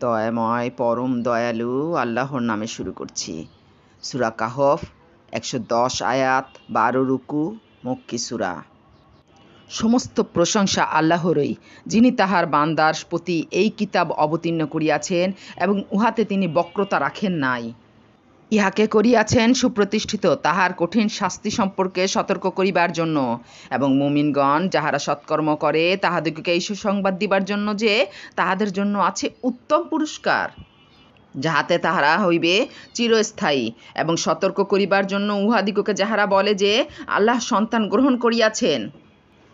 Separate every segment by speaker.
Speaker 1: দয়াময় পরম দয়ালু আল্লাহর নামে শুরু করছি। সূরা কাহফ ১১০ আয়াত ১২ রুকু মক্কি সূরা। সমস্ত প্রশংসা আল্লাহরই, যিনি তাহার বান্দার প্রতি এই কিতাব অবতীর্ণ করিয়াছেন এবং উহাতে তিনি বক্রতা রাখেন নাই। ইহাকে করিয়াছেন সুপ্রতিষ্ঠিত তাহার কঠিন শাস্তি সম্পর্কে সতর্ক করিবার জন্য এবং মুমিনগণ যাহারা সৎকর্ম করে তাহাদিগকে এই সুসংবাদ দিবার জন্য যে তাহাদের জন্য আছে উত্তম পুরস্কার, যাহাতে তাহারা হইবে চিরস্থায়ী, এবং সতর্ক করিবার জন্য উহাদিগকে যাহারা বলে যে আল্লাহ সন্তান গ্রহণ করিয়াছেন।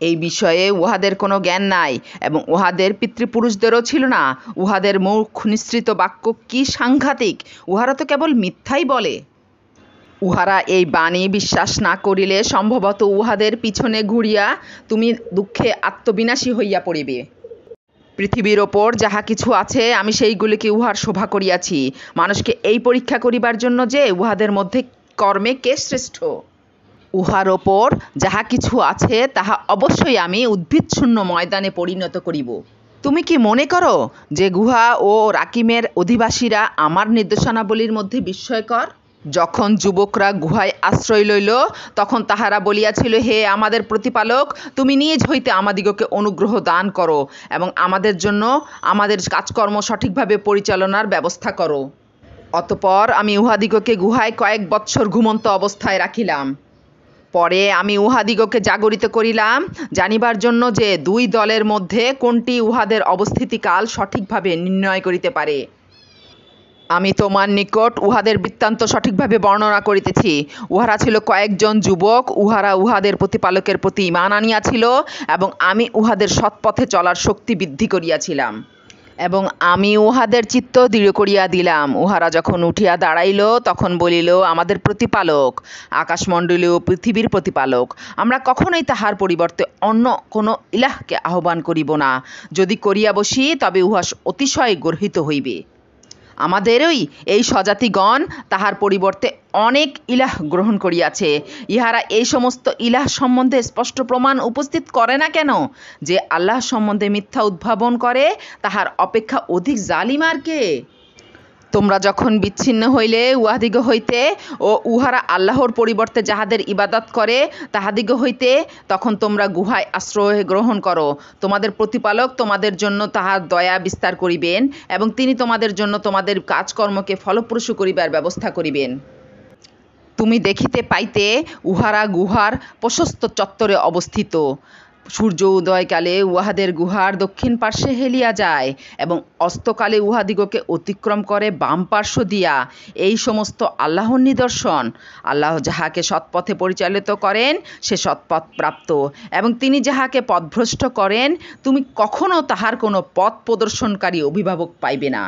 Speaker 1: এই বিষয়ে উহাদের কোনো জ্ঞান নাই এবং উহাদের পিতৃপুরুষদেরও ছিল না। উহাদের মুখ নিঃসৃত বাক্য কি সাংঘাতিক! উহারা তো কেবল মিথ্যাই বলে। উহারা এই বাণী বিশ্বাস না করিলে সম্ভবত উহাদের পিছনে ঘুরিয়া তুমি দুঃখে আত্মবিনাশী হইয়া পড়িবে। পৃথিবীর ওপর যাহা কিছু আছে আমি সেইগুলিকে উহার শোভা করিয়াছি, মানুষকে এই পরীক্ষা করিবার জন্য যে উহাদের মধ্যে কর্মে কে শ্রেষ্ঠ। উহার ওপর যাহা কিছু আছে তাহা অবশ্যই আমি উদ্ভিদশূন্য ময়দানে পরিণত করিব। তুমি কি মনে করো যে গুহা ও রাকিমের অধিবাসীরা আমার নির্দেশনাবলীর মধ্যে বিস্ময়কর? যখন যুবকরা গুহায় আশ্রয় লইল তখন তাহারা বলিয়াছিল, হে আমাদের প্রতিপালক, তুমি নিজ হইতে আমাদিগকে অনুগ্রহ দান করো এবং আমাদের জন্য আমাদের কাজকর্ম সঠিকভাবে পরিচালনার ব্যবস্থা করো। অতঃপর আমি উহাদিগকে গুহায় কয়েক বৎসর ঘুমন্ত অবস্থায় রাখিলাম। পরে আমি উহাদিগকে জাগরিত করিলাম, জানিবার জন্য যে দুই দলের মধ্যে কোনটি উহাদের অবস্থিতিকাল সঠিকভাবে নির্ণয় করিতে পারে। আমি তোমার নিকট উহাদের বৃত্তান্ত সঠিকভাবে বর্ণনা করিতেছি। উহারা ছিল কয়েকজন যুবক, উহারা উহাদের প্রতিপালকের প্রতি ঈমান আনিয়াছিল এবং আমি উহাদের সৎপথে চলার শক্তি বৃদ্ধি করিয়াছিলাম এবং আমি উহাদের চিত্ত দৃঢ় করিয়া দিলাম। উহারা যখন উঠিয়া দাঁড়াইল তখন বলিল, আমাদের প্রতিপালক, আকাশমণ্ডলীয় পৃথিবীর প্রতিপালক, আমরা কখনোই তাহার পরিবর্তে অন্য কোনো ইলাহকে আহ্বান করিব না। যদি করিয়া বসি তবে উহা অতিশয় গর্হিত হইবে। আমাদেরই এই স্বজাতিগণ তাহার পরিবর্তে অনেক ইলাহ গ্রহণ করিয়াছে। ইহারা এই সমস্ত ইলাহ সম্বন্ধে স্পষ্ট প্রমাণ উপস্থিত করে না কেন যে আল্লাহ সম্বন্ধে মিথ্যা উদ্ভাবন করে তাহার অপেক্ষা অধিক জালিম আর কে? তোমরা যখন বিচ্ছিন্ন হইলে উহাদিগ হইতে ও উহারা আল্লাহর পরিবর্তে যাহাদের ইবাদত করে তাহাদিগ হইতে, তখন তোমরা গুহায় আশ্রয় গ্রহণ করো। তোমাদের প্রতিপালক তোমাদের জন্য তাহার দয়া বিস্তার করিবেন এবং তিনি তোমাদের জন্য তোমাদের কাজকর্মকে ফলপ্রসূ করিবার ব্যবস্থা করিবেন। তুমি দেখিতে পাইতে উহারা গুহার প্রশস্ত চত্বরে অবস্থিত। সূর্য উদয়কালে উহাদের গুহার দক্ষিণ পার্শ্বে হেলিয়া যায় এবং অস্তকালে উহাদিগকে অতিক্রম করে বাম পার্শ্ব দিয়া। এই সমস্ত আল্লাহর নিদর্শন। আল্লাহ যাহাকে সৎপথে পরিচালিত করেন সে সৎপথ প্রাপ্ত, এবং তিনি যাহাকে পথভ্রষ্ট করেন তুমি কখনো তাহার কোনো পথ প্রদর্শনকারী অভিভাবক পাইবে না।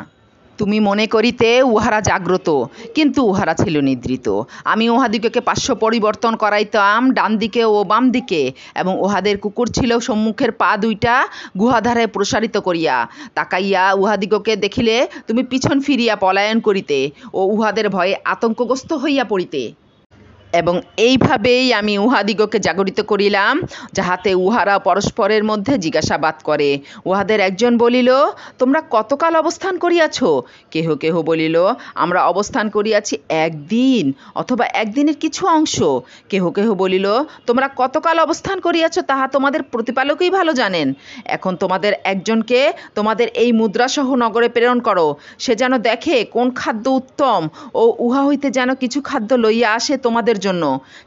Speaker 1: তুমি মনে করিতে উহারা জাগ্রত, কিন্তু উহারা ছিল নিদ্রিত। আমি উহাদিগকে পার্শ্ব পরিবর্তন করাইতাম ডান দিকে ও বাম দিকে, এবং উহাদের কুকুর ছিল সম্মুখের পা দুইটা গুহাধারে প্রসারিত করিয়া। তাকাইয়া উহাদিগকে দেখিলে তুমি পিছন ফিরিয়া পলায়ন করিতে ও উহাদের ভয়ে আতঙ্কগ্রস্ত হইয়া পড়িতে। এবং এইভাবেই আমি উহাদিগকে জাগরিত করিলাম, যাহাতে উহারা পরস্পরের মধ্যে জিজ্ঞাসাবাদ করে। উহাদের একজন বলিল, তোমরা কতকাল অবস্থান করিয়াছ? কেহ কেহ বলিল, আমরা অবস্থান করিয়াছি একদিন অথবা একদিনের কিছু অংশ। কেহ কেহ বলিল, তোমরা কতকাল অবস্থান করিয়াছ তাহা তোমাদের প্রতিপালকই ভালো জানেন। এখন তোমাদের একজনকে তোমাদের এই মুদ্রাসহ নগরে প্রেরণ করো, সে যেন দেখে কোন খাদ্য উত্তম ও উহা হইতে যেন কিছু খাদ্য লইয়া আসে তোমাদের জন্য।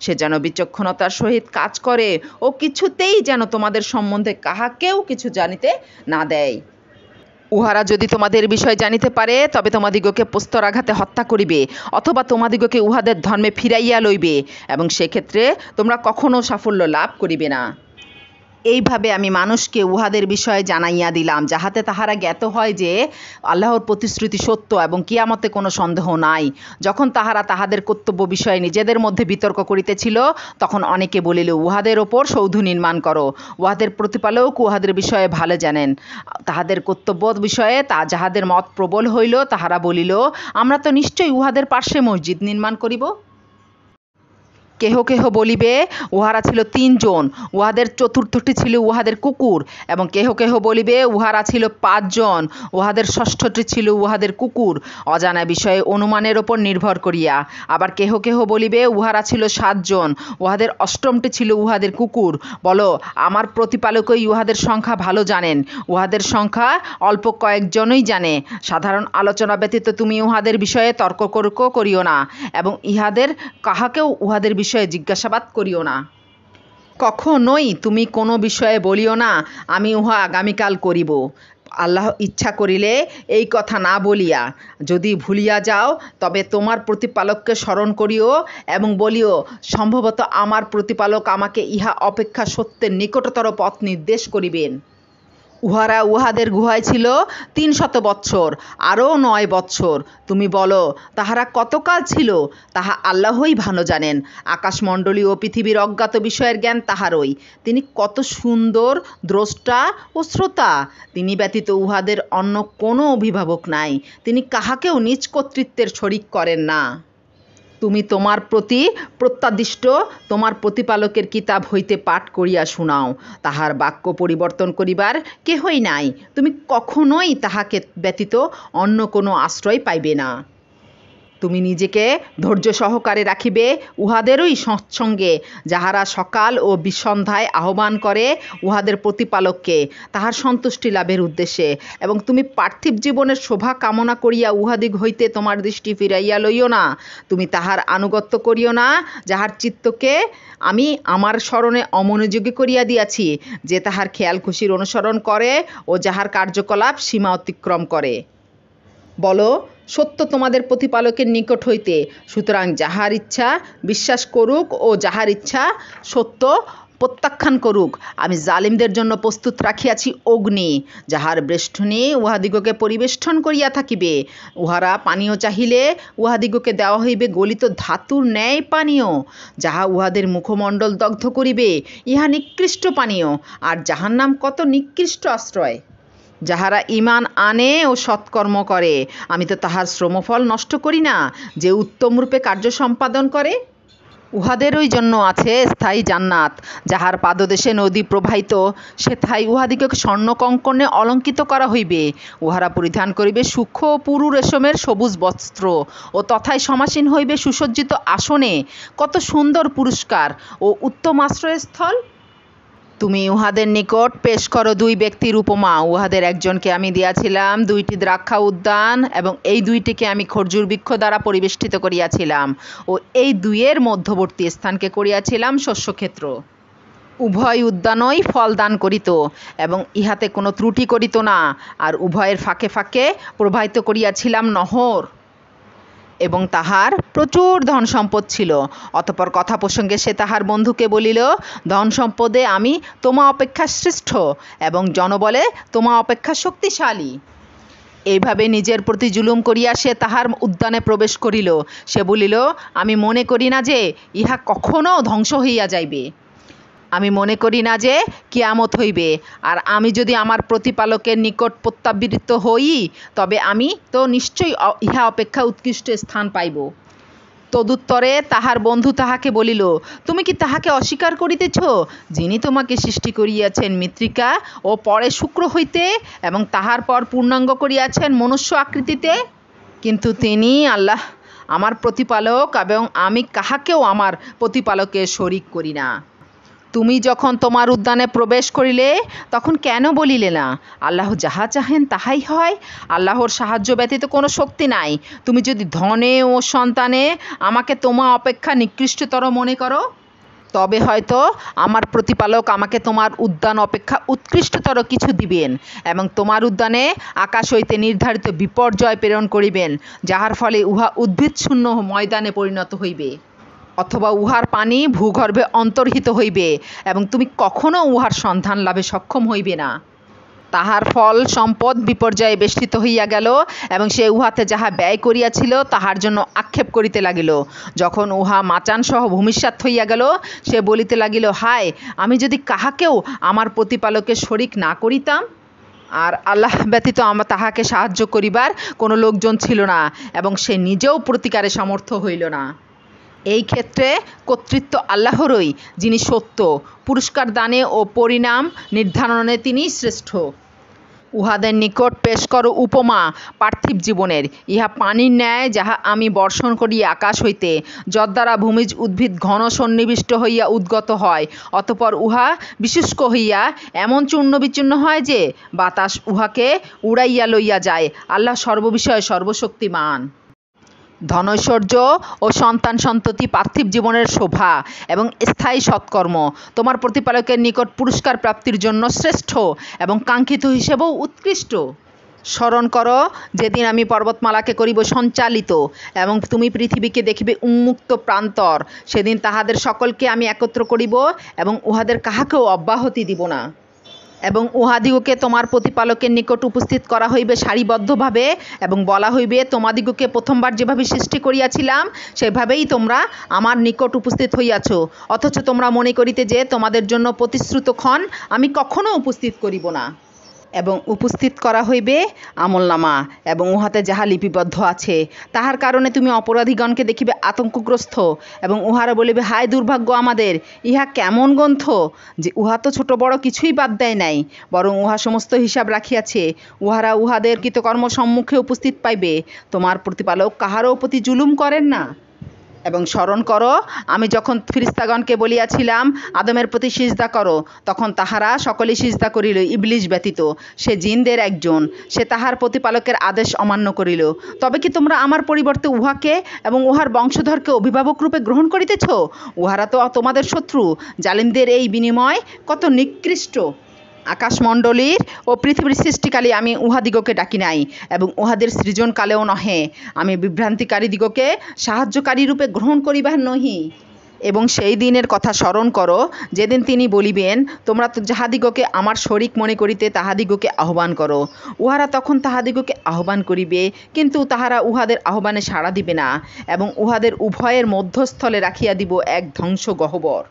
Speaker 1: সে যেন বিচক্ষণতার সহিত কাজ করে ও কিছুতেই যেন তোমাদের সম্বন্ধে কাহাকেও কিছু জানিতে না দেয়। উহারা যদি তোমাদের বিষয় জানিতে পারে তবে তোমাদিগকে প্রস্তরাঘাতে হত্যা করিবে অথবা তোমাদিগকে উহাদের ধর্মে ফিরাইয়া লইবে, এবং সেক্ষেত্রে তোমরা কখনো সাফল্য লাভ করিবে না। এইভাবে আমি মানুষকে উহাদের বিষয়ে জানাইয়া দিলাম, যাহাতে তাহারা জ্ঞাত হয় যে আল্লাহর প্রতিশ্রুতি সত্য এবং কিয়ামতে কোনো সন্দেহ নাই। যখন তাহারা তাহাদের কর্তব্য বিষয়ে নিজেদের মধ্যে বিতর্ক করিতেছিল তখন অনেকে বলিল, উহাদের ওপর সৌধ নির্মাণ করো। উহাদের প্রতিপালক উহাদের বিষয়ে ভালো জানেন। তাহাদের কর্তব্য বিষয়ে যাহাদের মত প্রবল হইল তাহারা বলিল, আমরা তো নিশ্চয়ই উহাদের পার্শ্বে মসজিদ নির্মাণ করিব। কেহ কেহ বলিবে উহারা ছিল 3 জন, উহাদের চতুর্থটি ছিল উহাদের কুকুর, এবং কেহ কেহ বলিবে উহারা ছিল 5 জন, উহাদের ষষ্ঠটি ছিল উহাদের কুকুর, অজানা বিষয়ে অনুমানের ওপর নির্ভর করিয়া। আবার কেহ কেহ বলিবে উহারা ছিল 7 জন, উহাদের অষ্টমটি ছিল উহাদের কুকুর। বলো, আমার প্রতিপালকই উহাদের সংখ্যা ভালো জানেন, উহাদের সংখ্যা অল্প কয়েকজনই জানে। সাধারণ আলোচনা ব্যতীত তুমি উহাদের বিষয়ে তর্ক করিও না, এবং ইহাদের কাহাকেও উহাদের বিষয়ে জিজ্ঞাসাবাদ করিও না। কখনোই তুমি কোনো বিষয়ে বলিও না, আমি উহা আগামীকাল করিব, আল্লাহ ইচ্ছা করিলে এই কথা না বলিয়া। যদি ভুলিয়া যাও, তবে তোমার প্রতিপালককে স্মরণ করিও এবং বলিও, সম্ভবত আমার প্রতিপালক আমাকে ইহা অপেক্ষা সত্যের নিকটতর পথ নির্দেশ করিবেন। উহারা উহাদের গুহায় ছিল 300 বৎসর, আরও 9 বৎসর। তুমি বলো, তাহারা কতকাল ছিল? তাহা আল্লাহই ভালো জানেন। আকাশমণ্ডলী ও পৃথিবীর অজ্ঞাত বিষয়ের জ্ঞান তাহারই। তিনি কত সুন্দর দ্রষ্টা ও শ্রোতা! তিনি ব্যতীত উহাদের অন্য কোনো অভিভাবক নাই। তিনি কাহাকেও নিজ কর্তৃত্বের শরিক করেন না। তুমি তোমার প্রতি প্রত্যাদিষ্ট তোমার প্রতিপালকের কিতাব হইতে পাঠ করিয়া শুনাও। তাহার বাক্য পরিবর্তন করিবার কেহই নাই। তুমি কখনোই তাহাকে ব্যতীত অন্য কোনো আশ্রয় পাইবে না। তুমি নিজেকে ধৈর্য সহকারে রাখিবে উহাদেরই সৎসঙ্গে, যাহারা সকাল ও বিসন্ধ্যায় আহ্বান করে উহাদের প্রতিপালককে তাহার সন্তুষ্টি লাভের উদ্দেশ্যে। এবং তুমি পার্থিব জীবনের শোভা কামনা করিয়া উহাদিগ হইতে তোমার দৃষ্টি ফিরাইয়া লইও না। তুমি তাহার আনুগত্য করিও না, যাহার চিত্তকে আমি আমার স্মরণে অমনোযোগী করিয়া দিয়াছি, যে তাহার খেয়াল খুশির অনুসরণ করে ও যাহার কার্যকলাপ সীমা অতিক্রম করে। বলো, সত্য তোমাদের প্রতিপালকের নিকট হইতে, সুতরাং যাহার ইচ্ছা বিশ্বাস করুক ও যাহার ইচ্ছা সত্য প্রত্যাখ্যান করুক। আমি জালিমদের জন্য প্রস্তুত রাখিয়াছি অগ্নি, যাহার বেষ্টনী উহাদিগকে পরিবেষ্টন করিয়া থাকিবে। উহারা পানীয় চাহিলে উহাদিগকে দেওয়া হইবে গলিত ধাতুর ন্যায় পানীয়, যাহা উহাদের মুখমণ্ডল দগ্ধ করিবে। ইহা নিকৃষ্ট পানীয়, আর জাহান্নাম কত নিকৃষ্ট আশ্রয়। যাহারা ঈমান আনে ও সৎকর্ম করে, আমি তো তাহার শ্রমফল নষ্ট করি না, যে উত্তমরূপে কার্য সম্পাদন করে। উহাদেরই জন্য আছে স্থায়ী জান্নাত, যাহার পাদদেশে নদী প্রবাহিত, সেথায় উহাদিগকে স্বর্ণকঙ্কণে অলঙ্কৃত করা হইবে। উহারা পরিধান করিবে সূক্ষ্ম ও পুরু রেশমের সবুজ বস্ত্র, ও তথায় সমাসীন হইবে সুসজ্জিত আসনে। কত সুন্দর পুরস্কার ও উত্তম আশ্রয়স্থল! তুমি উহাদের নিকট পেশ করো 2 ব্যক্তির উপমা। উহাদের একজনকে আমি দিয়াছিলাম 2টি দ্রাক্ষা উদ্যান, এবং এই 2টিকে আমি খরজুর বৃক্ষ দ্বারা পরিবেষ্টিত করিয়াছিলাম, ও এই 2-এর মধ্যবর্তী স্থানকে করিয়াছিলাম শস্যক্ষেত্র। উভয় উদ্যানই ফল দান করিত, এবং ইহাতে কোনো ত্রুটি করিত না। আর উভয়ের ফাঁকে ফাঁকে প্রবাহিত করিয়াছিলাম নহর, এবং তাহার প্রচুর ধন সম্পদ ছিল। অতঃপর কথা প্রসঙ্গে সে তাহার বন্ধুকে বলিল, ধন সম্পদে আমি তোমা অপেক্ষা শ্রেষ্ঠ, এবং জনবলে তোমা অপেক্ষা শক্তিশালী। এইভাবে নিজের প্রতি জুলুম করিয়া সে তাহার উদ্যানে প্রবেশ করিল। সে বলিল, আমি মনে করি না যে ইহা কখনো ধ্বংস হইয়া যাইবে। আমি মনে করি না যে কিয়ামত হইবে। আর আমি যদি আমার প্রতিপালকের নিকট প্রত্যাবৃত্ত হই, তবে আমি তো নিশ্চয়ই ইহা অপেক্ষা উৎকৃষ্ট স্থান পাইব। তদুত্তরে তাহার বন্ধু তাহাকে বলিল, তুমি কি তাহাকে অস্বীকার করিতেছ, যিনি তোমাকে সৃষ্টি করিয়াছেন মৃত্তিকা ও পরে শুক্র হইতে, এবং তাহার পর পূর্ণাঙ্গ করিয়াছেন মনুষ্য আকৃতিতে? কিন্তু তিনি আল্লাহ আমার প্রতিপালক, এবং আমি কাহাকেও আমার প্রতিপালকের শরিক করি না। তুমি যখন তোমার উদ্যানে প্রবেশ করিলে, তখন কেন বলিলে না, আল্লাহ যাহা চাহেন তাহাই হয়, আল্লাহর সাহায্য ব্যতীত কোনো শক্তি নাই। তুমি যদি ধনে ও সন্তানে আমাকে তোমা অপেক্ষা নিকৃষ্টতর মনে করো, তবে হয়তো আমার প্রতিপালক আমাকে তোমার উদ্যান অপেক্ষা উৎকৃষ্টতর কিছু দিবেন, এবং তোমার উদ্যানে আকাশ হইতে নির্ধারিত বিপর্যয় প্রেরণ করিবেন, যাহার ফলে উহা উদ্ভিদশূন্য ময়দানে পরিণত হইবে, অথবা উহার পানি ভূগর্ভে অন্তর্হিত হইবে, এবং তুমি কখনো উহার সন্ধান লাভে সক্ষম হইবে না। তাহার ফল সম্পদ বিপর্যয়ে বেষ্টিত হইয়া গেল, এবং সে উহাতে যাহা ব্যয় করিয়াছিল তাহার জন্য আক্ষেপ করিতে লাগিল। যখন উহা মাচানসহ ভূমিসাৎ হইয়া গেল, সে বলিতে লাগিল, হায়, আমি যদি কাহাকেও আমার প্রতিপালকের শরিক না করিতাম। আর আল্লাহ ব্যতীত তাহাকে সাহায্য করিবার কোনো লোকজন ছিল না, এবং সে নিজেও প্রতিকারে সমর্থ হইল না। এই ক্ষেত্রে কর্তৃত্ব আল্লাহরই, যিনি সত্য, পুরস্কার দানে ও পরিণাম নির্ধারণে তিনি শ্রেষ্ঠ। উহাদের নিকট পেশ করো উপমা পার্থিব জীবনের, ইহা পানির ন্যায়, যাহা আমি বর্ষণ করি আকাশ হইতে, যদ্বারা ভূমিজ উদ্ভিদ ঘন সন্নিবিষ্ট হইয়া উদ্গত হয়, অতঃপর উহা বিশুষ্ক হইয়া এমন চূর্ণ বিচূর্ণ হয় যে বাতাস উহাকে উড়াইয়া লইয়া যায়। আল্লাহ সর্ববিষয়ে সর্বশক্তিমান। ধনৈশ্বর্য ও সন্তান সন্ততি পার্থিব জীবনের শোভা এবং স্থায়ী সৎকর্ম তোমার প্রতিপালকের নিকট পুরস্কার প্রাপ্তির জন্য শ্রেষ্ঠ এবং কাঙ্ক্ষিত হিসেবেও উৎকৃষ্ট। স্মরণ করো, যেদিন আমি পর্বতমালাকে করিব সঞ্চালিত এবং তুমি পৃথিবীকে দেখিবে উন্মুক্ত প্রান্তর, সেদিন তাহাদের সকলকে আমি একত্র করিব এবং উহাদের কাহাকেও অব্যাহতি দিব না। এবং উহাদিগকে তোমার প্রতিপালকের নিকট উপস্থিত করা হইবে সারিবদ্ধভাবে, এবং বলা হইবে, তোমাদিগকে প্রথমবার যেভাবে সৃষ্টি করিয়াছিলাম সেভাবেই তোমরা আমার নিকট উপস্থিত হইয়াছ, অথচ তোমরা মনে করিতে যে তোমাদের জন্য প্রতিশ্রুত ক্ষণ আমি কখনো উপস্থিত করিব না। এবং উপস্থিত করা হইবে আমলনামা এবং উহাতে যাহা লিপিবদ্ধ আছে, তাহার কারণে তুমি অপরাধীগণকে দেখিবে আতঙ্কগ্রস্ত এবং উহারা বলিবে, হায় দুর্ভাগ্য আমাদের, ইহা কেমন গ্রন্থ যে উহা তো ছোট বড় কিছুই বাদ দেয় নাই, বরং উহা সমস্ত হিসাব রাখিয়াছে। উহারা উহাদের কৃতকর্ম সম্মুখে উপস্থিত পাইবে। তোমার প্রতিপালক কাহারও প্রতি জুলুম করেন না। এবং স্মরণ করো, আমি যখন ফিরিস্তাগণকে বলিয়াছিলাম আদমের প্রতি সিজদা করো, তখন তাহারা সকলেই সিজদা করিল ইবলিস ব্যতীত, সে জিনদের একজন। সে তাহার প্রতিপালকের আদেশ অমান্য করিল। তবে কি তোমরা আমার পরিবর্তে উহাকে এবং উহার বংশধরকে অভিভাবক রূপে গ্রহণ করিতেছ? উহারা তো তোমাদের শত্রু। জালিমদের এই বিনিময় কত নিকৃষ্ট! আকাশমণ্ডলীর ও পৃথিবীর সৃষ্টিকালে আমি উহাদিগকে ডাকি নাই, এবং উহাদের সৃজনকালেও নহে। আমি বিভ্রান্তিকারীদিগকে সাহায্যকারী রূপে গ্রহণ করিবার নহি। এবং সেই দিনের কথা স্মরণ করো, যেদিন তিনি বলিবেন, তোমরা তো যাহাদিগকে আমার শরিক মনে করিতে তাহাদিগকে আহ্বান করো। উহারা তখন তাহাদিগকে আহ্বান করিবে, কিন্তু তাহারা উহাদের আহ্বানে সাড়া দিবে না, এবং উহাদের উভয়ের মধ্যস্থলে রাখিয়া দিব এক ধ্বংস গহ্বর।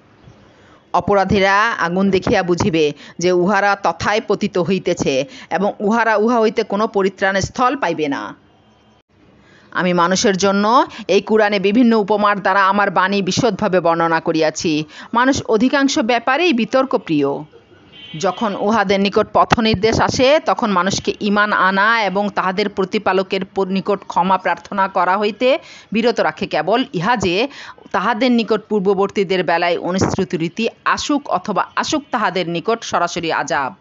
Speaker 1: অপরাধীরা আগুন দেখিয়া বুঝিবে যে উহারা তথায় পতিত হইতেছে, এবং উহারা উহা হইতে কোনো পরিত্রাণের স্থল পাইবে না। আমি মানুষের জন্য এই কুরআনে বিভিন্ন উপমার দ্বারা আমার বাণী বিশদভাবে বর্ণনা করিয়াছি। মানুষ অধিকাংশ ব্যাপারেই বিতর্কপ্রিয়। যখন উহাদের নিকট পথ নির্দেশ আসে, তখন মানুষকে ঈমান আনা এবং তাহাদের প্রতিপালকের নিকট ক্ষমা প্রার্থনা করা হইতে বিরত রাখে, কেবল ইহা যে তাহাদের নিকট পূর্ববর্তীদের বেলায় অনুসৃত রীতি আসুক অথবা আসুক তাহাদের নিকট সরাসরি আযাব।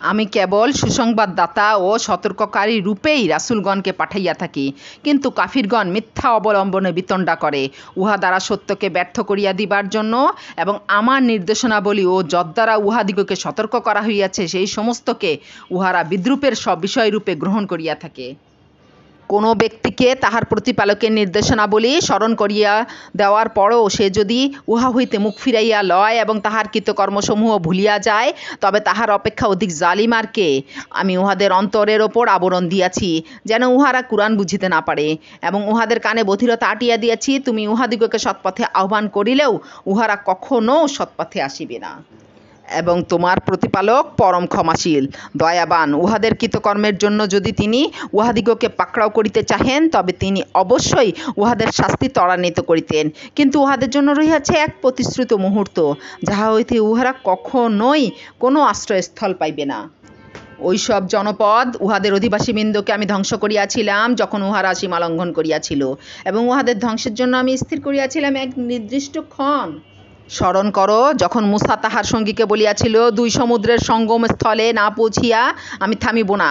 Speaker 1: আমি কেবল সুসংবাদদাতা ও সতর্ককারী রূপেই রাসূলগণকে পাঠাইয়া থাকি, কিন্তু কাফিরগণ মিথ্যা অবলম্বনে বিতণ্ডা করে, উহা দ্বারা সত্যকে ব্যর্থ করিয়া দিবার জন্য, এবং আমার নির্দেশনাবলী ও যদ্বারা উহাদিগকে সতর্ক করা হইয়াছে সেই সমস্তকে উহারা বিদ্রূপের সব বিষয়রূপে গ্রহণ করিয়া থাকে। কোনো ব্যক্তিকে তাহার প্রতিপালকের নির্দেশনাবলী স্মরণ করিয়া দেওয়ার পরও সে যদি উহা হইতে মুখ ফিরাইয়া লয় এবং তাহার কৃতকর্মসমূহ ভুলিয়া যায়, তবে তাহার অপেক্ষা অধিক জালিম আর কে? আমি উহাদের অন্তরের ওপর আবরণ দিয়াছি, যেন উহারা কুরআন বুঝিতে না পারে, এবং উহাদের কানে বধিরতা আটিয়া দিয়াছি। তুমি উহাদিগকে সৎপথে আহ্বান করিলেও উহারা কখনও সৎপথে আসিবে না। এবং তোমার প্রতিপালক পরম ক্ষমাশীল, দয়াবান। উহাদের কৃতকর্মের জন্য যদি তিনি উহাদিগকে পাকড়াও করিতে চাহেন, তবে তিনি অবশ্যই উহাদের শাস্তি ত্বরান্বিত করিতেন, কিন্তু উহাদের জন্য রহিয়াছে এক প্রতিশ্রুত মুহূর্ত, যাহা হইতে উহারা কখনোই কোনো আশ্রয়স্থল পাইবে না। ওই সব জনপদ উহাদের অধিবাসীবৃন্দকে আমি ধ্বংস করিয়াছিলাম যখন উহারা সীমা লঙ্ঘন করিয়াছিল, এবং উহাদের ধ্বংসের জন্য আমি স্থির করিয়াছিলাম এক নির্দিষ্ট ক্ষণ। স্মরণ করো, যখন মূসা তাহার সঙ্গীকে বলিয়াছিল, দুই সমুদ্রের সঙ্গম স্থলে না পৌঁছিয়া আমি থামিব না,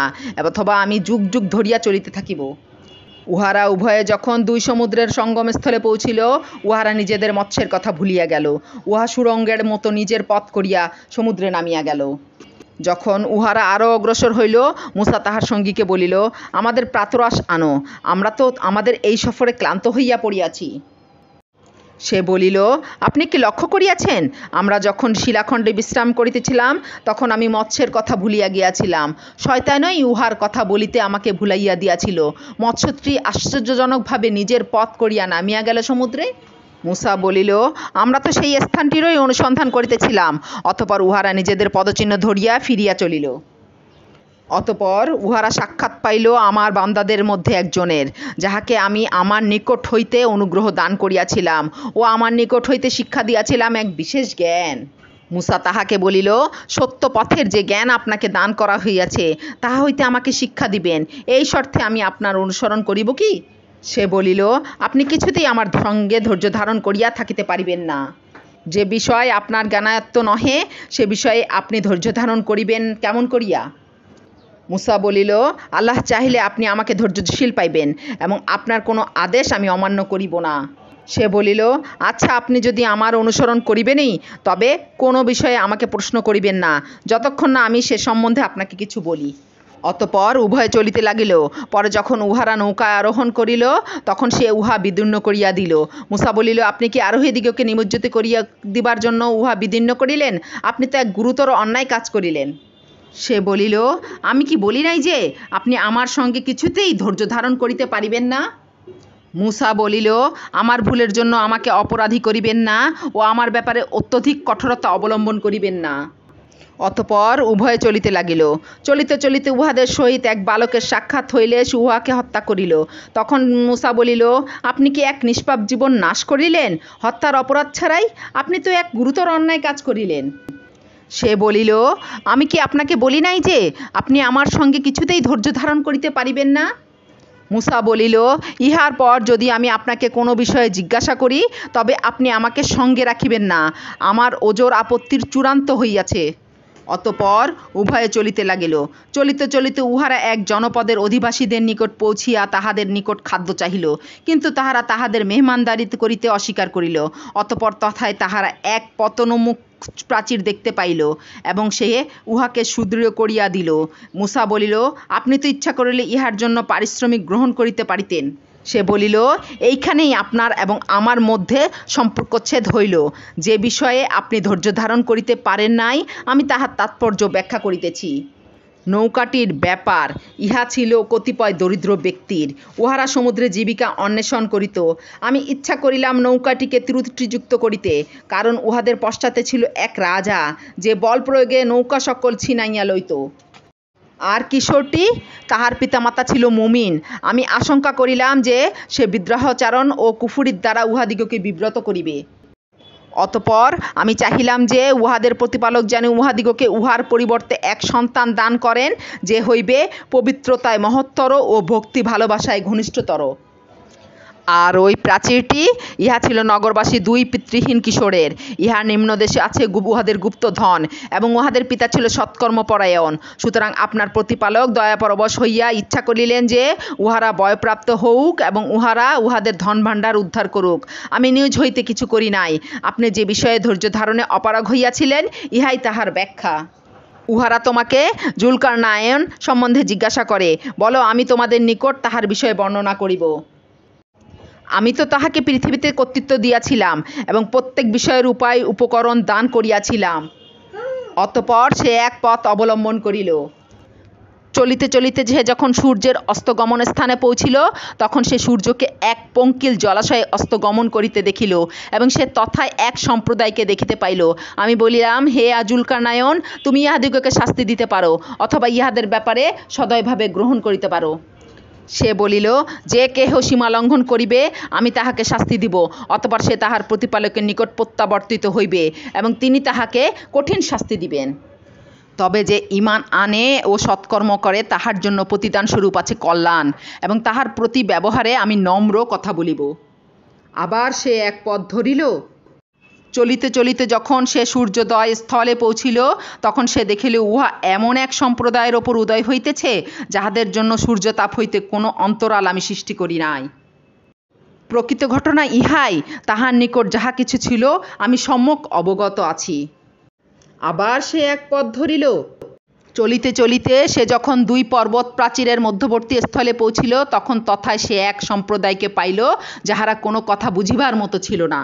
Speaker 1: অথবা আমি যুগ যুগ ধরিয়া চলিতে থাকিব। উহারা উভয়ে যখন দুই সমুদ্রের সঙ্গম স্থলে পৌঁছিল, উহারা নিজেদের মৎস্যের কথা ভুলিয়া গেল। উহা সুরঙ্গের মতো নিজের পথ করিয়া সমুদ্রে নামিয়া গেল। যখন উহারা আরও অগ্রসর হইল, মূসা তাহার সঙ্গীকে বলিল, আমাদের প্রাতরাশ আনো, আমরা তো আমাদের এই সফরে ক্লান্ত হইয়া পড়িয়াছি। সে বলিল, আপনি কি লক্ষ্য করিয়াছেন, আমরা যখন শিলাখণ্ডে বিশ্রাম করিতেছিলাম তখন আমি মৎস্যের কথা ভুলিয়া গিয়াছিলাম। শয়তানই উহার কথা বলিতে আমাকে ভুলাইয়া দিয়াছিল। মৎস্যটি আশ্চর্যজনকভাবে নিজের পথ করিয়া নামিয়া গেল সমুদ্রে। মূসা বলিল, আমরা তো সেই স্থানটিরই অনুসন্ধান করিতেছিলাম। অতঃপর উহারা নিজেদের পদচিহ্ন ধরিয়া ফিরিয়া চলিল। অতঃপর উহারা সাক্ষাৎ পাইল আমার বান্দাদের মধ্যে একজনের, যাহাকে আমি আমার নিকট হইতে অনুগ্রহ দান করিয়াছিলাম ও আমার নিকট হইতে শিক্ষা দিয়াছিলাম এক বিশেষ জ্ঞান। মুসা তাহাকে বলিল, সত্য পথের যে জ্ঞান আপনাকে দান করা হইয়াছে তাহা হইতে আমাকে শিক্ষা দিবেন, এই শর্তে আমি আপনার অনুসরণ করিব কি? সে বলিল, আপনি কিছুতেই আমার সঙ্গে ধৈর্য ধারণ করিয়া থাকিতে পারিবেন না। যে বিষয় আপনার জ্ঞানায়ত্ত নহে সে বিষয়ে আপনি ধৈর্য ধারণ করিবেন কেমন করিয়া? মুসা বলিল, আল্লাহ চাহিলে আপনি আমাকে ধৈর্যশীল পাইবেন এবং আপনার কোনো আদেশ আমি অমান্য করিব না। সে বলিল, আচ্ছা, আপনি যদি আমার অনুসরণ করিবেনই তবে কোনো বিষয়ে আমাকে প্রশ্ন করিবেন না, যতক্ষণ না আমি সে সম্বন্ধে আপনাকে কিছু বলি। অতঃপর উভয়ে চলিতে লাগিল। পরে যখন উহারা নৌকায় আরোহণ করিল তখন সে উহা বিদীর্ণ করিয়া দিল। মুসা বলিল, আপনি কি আরোহীদিগকে নিমজ্জিত করিয়া দিবার জন্য উহা বিদীর্ণ করিলেন? আপনি তো এক গুরুতর অন্যায় কাজ করিলেন। সে বলিল, আমি কি বলি নাই যে আপনি আমার সঙ্গে কিছুতেই ধৈর্য ধারণ করিতে পারিবেন না? মুসা বলিল, আমার ভুলের জন্য আমাকে অপরাধী করিবেন না ও আমার ব্যাপারে অত্যধিক কঠোরতা অবলম্বন করিবেন না। অতঃপর উভয়ে চলিতে লাগিল। চলিতে চলিতে উহাদের সহিত এক বালকের সাক্ষাৎ হইলে সে উহাকে হত্যা করিল। তখন মুসা বলিল, আপনি কি এক নিষ্পাপ জীবন নাশ করিলেন হত্যার অপরাধ ছাড়াই? আপনি তো এক গুরুতর অন্যায় কাজ করিলেন। সে বলিল, আমি কি আপনাকে বলি নাই যে আপনি আমার সঙ্গে কিছুতেই ধৈর্য ধারণ করিতে পারিবেন না? মুসা বলিল, ইহার পর যদি আমি আপনাকে কোনো বিষয়ে জিজ্ঞাসা করি তবে আপনি আমাকে সঙ্গে রাখিবেন না, আমার ওজর আপত্তির চূড়ান্ত হইয়াছে। অতঃপর উভয়ে চলিতে লাগিল। চলিতে চলিতে উহারা এক জনপদের অধিবাসীদের নিকট পৌঁছিয়া তাহাদের নিকট খাদ্য চাহিল, কিন্তু তাহারা তাহাদের মেহমানদারি করিতে অস্বীকার করিল। অতঃপর তথায় তাহারা এক পতনোন্মুখ প্রাচীর দেখতে পাইল এবং সে উহাকে সুদৃঢ় করিয়া দিল। মুসা বলিল, আপনি তো ইচ্ছা করিলে ইহার জন্য পারিশ্রমিক গ্রহণ করিতে পারিতেন। সে বলিল, এইখানেই আপনার এবং আমার মধ্যে সম্পর্কচ্ছেদ হইল। যে বিষয়ে আপনি ধৈর্য ধারণ করিতে পারেন নাই আমি তাহার তাৎপর্য ব্যাখ্যা করিতেছি। নৌকাটির ব্যাপার ইহা ছিল কতিপয় দরিদ্র ব্যক্তির, উহারা সমুদ্রে জীবিকা অন্বেষণ করিত। আমি ইচ্ছা করিলাম নৌকাটিকে ত্রুটিযুক্ত করিতে, কারণ উহাদের পশ্চাতে ছিল এক রাজা, যে বল প্রয়োগে নৌকা সকল ছিনাইয়া লইত। আর কিশোরটি, তাহার পিতামাতা ছিল মুমিন। আমি আশঙ্কা করিলাম যে সে বিদ্রোহাচরণ ও কুফুরির দ্বারা উহাদিগকে বিব্রত করিবে। অতঃপর আমি চাহিলাম যে উহাদের প্রতিপালক যেন উহাদিগকে উহার পরিবর্তে এক সন্তান দান করেন, যে হইবে পবিত্রতায় মহত্তর ও ভক্তি ভালোবাসায় ঘনিষ্ঠতর। আর ওই প্রাচীরটি ইহা ছিল নগরবাসী দুই পিতৃহীন কিশোরের। ইহার নিম্নদেশে আছে উহাদের গুপ্ত ধন এবং উহাদের পিতা ছিল সৎকর্মপরায়ণ। সুতরাং আপনার প্রতিপালক দয়াপরবশ হইয়া ইচ্ছা করিলেন যে উহারা বয়প্রাপ্ত হউক এবং উহারা উহাদের ধন ভাণ্ডার উদ্ধার করুক। আমি নিজ হইতে কিছু করি নাই। আপনি যে বিষয়ে ধৈর্য ধারণে অপারগ হইয়াছিলেন ইহাই তাহার ব্যাখ্যা। উহারা তোমাকে জুলকারনায়ন সম্বন্ধে জিজ্ঞাসা করে, বলো, আমি তোমাদের নিকট তাহার বিষয়ে বর্ণনা করিব। আমি তো তাহাকে পৃথিবীতে কর্তৃত্ব দিয়াছিলাম এবং প্রত্যেক বিষয়ের উপায় উপকরণ দান করিয়াছিলাম। অতঃপর সে এক পথ অবলম্বন করিল। চলিতে চলিতে সে যখন সূর্যের অস্তগমন স্থানে পৌঁছিল তখন সে সূর্যকে এক পঙ্কিল জলাশয়ে অস্তগমন করিতে দেখিল এবং সে তথায় এক সম্প্রদায়কে দেখিতে পাইল। আমি বলিলাম, হে জুলকারনায়ন, তুমি ইহাদিগকে শাস্তি দিতে পারো অথবা ইহাদের ব্যাপারে সদয়ভাবে গ্রহণ করিতে পারো। সে বলিল, যে কেহ সীমা লঙ্ঘন করিবে আমি তাহাকে শাস্তি দিব। অতঃপর সে তাহার প্রতিপালকের নিকট প্রত্যাবর্তিত হইবে এবং তিনি তাহাকে কঠিন শাস্তি দিবেন। তবে যে ঈমান আনে ও সৎকর্ম করে তাহার জন্য প্রতিদান স্বরূপ আছে কল্যাণ, এবং তাহার প্রতি ব্যবহারে আমি নম্র কথা বলিব। আবার সে এক পথ ধরিল। চলিতে চলিতে যখন সে সূর্যোদয় স্থলে পৌঁছিল তখন সে দেখিল উহা এমন এক সম্প্রদায়ের ওপর উদয় হইতেছে যাহাদের জন্য সূর্যতাপ হইতে কোনো অন্তরাল আমি সৃষ্টি করি নাই। প্রকৃত ঘটনা ইহাই, তাহার নিকট যাহা কিছু ছিল আমি সম্যক অবগত আছি। আবার সে এক পথ ধরিল। চলিতে চলিতে সে যখন দুই পর্বত প্রাচীরের মধ্যবর্তী স্থলে পৌঁছিল তখন তথায় সে এক সম্প্রদায়কে পাইল যাহারা কোনো কথা বুঝিবার মতো ছিল না।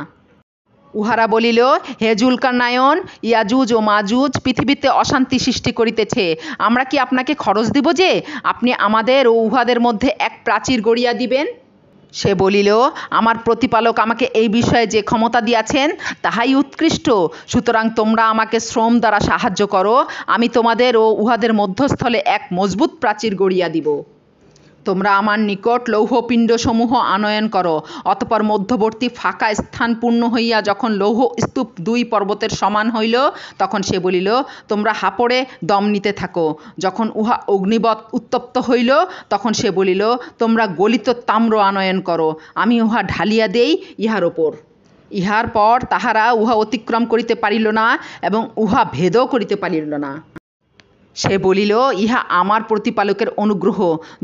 Speaker 1: উহারা বলিল, হে জুলকারনায়ন, ইয়াজুজ ও মাজুজ পৃথিবীতে অশান্তি সৃষ্টি করিতেছে। আমরা কি আপনাকে খরচ দিব যে আপনি আমাদের ও উহাদের মধ্যে এক প্রাচীর গড়িয়া দিবেন? সে বলিল, আমার প্রতিপালক আমাকে এই বিষয়ে যে ক্ষমতা দিয়াছেন তাহাই উৎকৃষ্ট। সুতরাং তোমরা আমাকে শ্রম দ্বারা সাহায্য করো, আমি তোমাদের ও উহাদের মধ্যস্থলে এক মজবুত প্রাচীর গড়িয়া দিব। তোমরা আমার নিকট লৌহপিণ্ডসমূহ আনয়ন করো। অতঃপর মধ্যবর্তী ফাঁকা স্থান পূর্ণ হইয়া যখন লৌহ স্তূপ 2 পর্বতের সমান হইল, তখন সে বলিল, তোমরা হাঁপড়ে দম নিতে থাকো। যখন উহা অগ্নিবৎ উত্তপ্ত হইল, তখন সে বলিল, তোমরা গলিত তাম্র আনয়ন করো, আমি উহা ঢালিয়া দেই ইহার ওপর। ইহার পর তাহারা উহা অতিক্রম করিতে পারিল না এবং উহা ভেদও করিতে পারিল না। সে বলিল, ইহা আমার প্রতিপালকের অনুগ্রহ।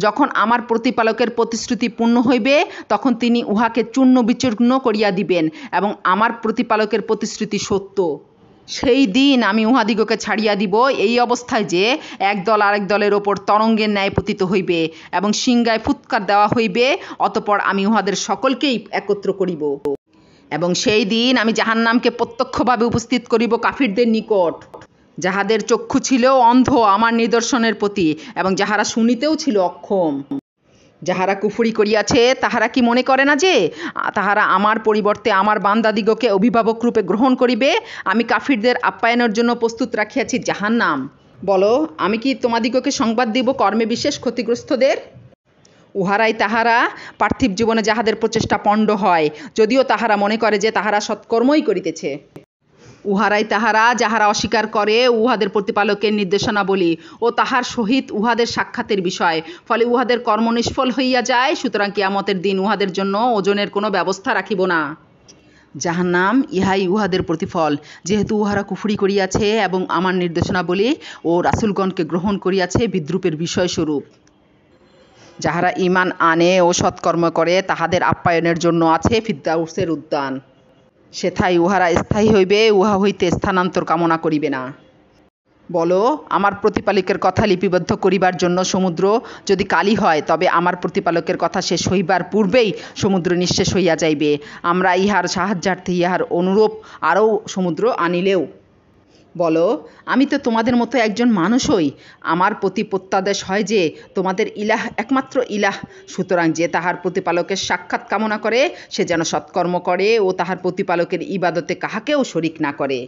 Speaker 1: যখন আমার প্রতিপালকের প্রতিশ্রুতি পূর্ণ হইবে, তখন তিনি উহাকে চূর্ণ বিচূর্ণ করিয়া দিবেন, এবং আমার প্রতিপালকের প্রতিশ্রুতি সত্য। সেই দিন আমি উহাদিগকে ছাড়িয়া দিব এই অবস্থায় যে একদল আরেক দলের ওপর তরঙ্গের ন্যায় পতিত হইবে এবং সিংহায় ফুৎকার দেওয়া হইবে। অতঃপর আমি উহাদের সকলকেই একত্র করিব, এবং সেই দিন আমি জাহান্নামকে প্রত্যক্ষভাবে উপস্থিত করিব কাফিরদের নিকট, যাহাদের চক্ষু ছিল অন্ধ আমার নিদর্শনের প্রতি, এবং যাহারা শুনিতেও ছিল অক্ষম। যাহারা কুফরি করিয়াছে তাহারা কি মনে করে না যে তাহারা আমার পরিবর্তে আমার বান্দাদিগকে অভিভাবক রূপে গ্রহণ করিবে? আমি কাফিরদের আপ্যায়নের জন্য প্রস্তুত রাখিয়াছি জাহান্নাম। বলো, আমি কি তোমাদিগকে সংবাদ দিব কর্মে বিশেষ ক্ষতিগ্রস্তদের? উহারাই তাহারা পার্থিব জীবনে যাহাদের প্রচেষ্টা পণ্ড হয়, যদিও তাহারা মনে করে যে তাহারা সৎকর্মই করিতেছে। উহারাই তাহারা যাহারা অস্বীকার করে উহাদের প্রতিপালকের নির্দেশনাবলী ও তাহার সহিত উহাদের সাক্ষাতের বিষয়, ফলে উহাদের কর্ম নিষ্ফল হইয়া যায়। সুতরাং কিয়ামতের দিন উহাদের জন্য ওজনের কোনো ব্যবস্থা রাখিব না। জাহান্নাম ইহাই উহাদের প্রতিফল, যেহেতু উহারা কুফরি করিয়াছে এবং আমার নির্দেশনাবলী ও রাসূলগণকে গ্রহণ করিয়াছে বিদ্রূপের বিষয়স্বরূপ। যাহারা ঈমান আনে ও সৎকর্ম করে তাহাদের আপ্যায়নের জন্য আছে ফিরদাউসের উদ্যান। সেথায় উহারা স্থায়ী হইবে, উহা হইতে স্থানান্তর কামনা করিবে না। বলো, আমার প্রতিপালকের কথা লিপিবদ্ধ করিবার জন্য সমুদ্র যদি কালি হয়, তবে আমার প্রতিপালকের কথা শেষ হইবার পূর্বেই সমুদ্র নিঃশেষ হইয়া যাইবে। আমরা ইহার সাহায্যার্থে ইহার অনুরূপ আরও সমুদ্র আনিলেও। বলো, আমি তো তোমাদের মতো একজন মানুষই। আমার প্রতি প্রত্যাদেশ হয় যে তোমাদের ইলাহ একমাত্র ইলাহ। সুতরাং যে তাহার প্রতিপালকের সাক্ষাৎ কামনা করে সে যেন সৎকর্ম করে ও তাহার প্রতিপালকের ইবাদতে কাহাকেও শরিক না করে।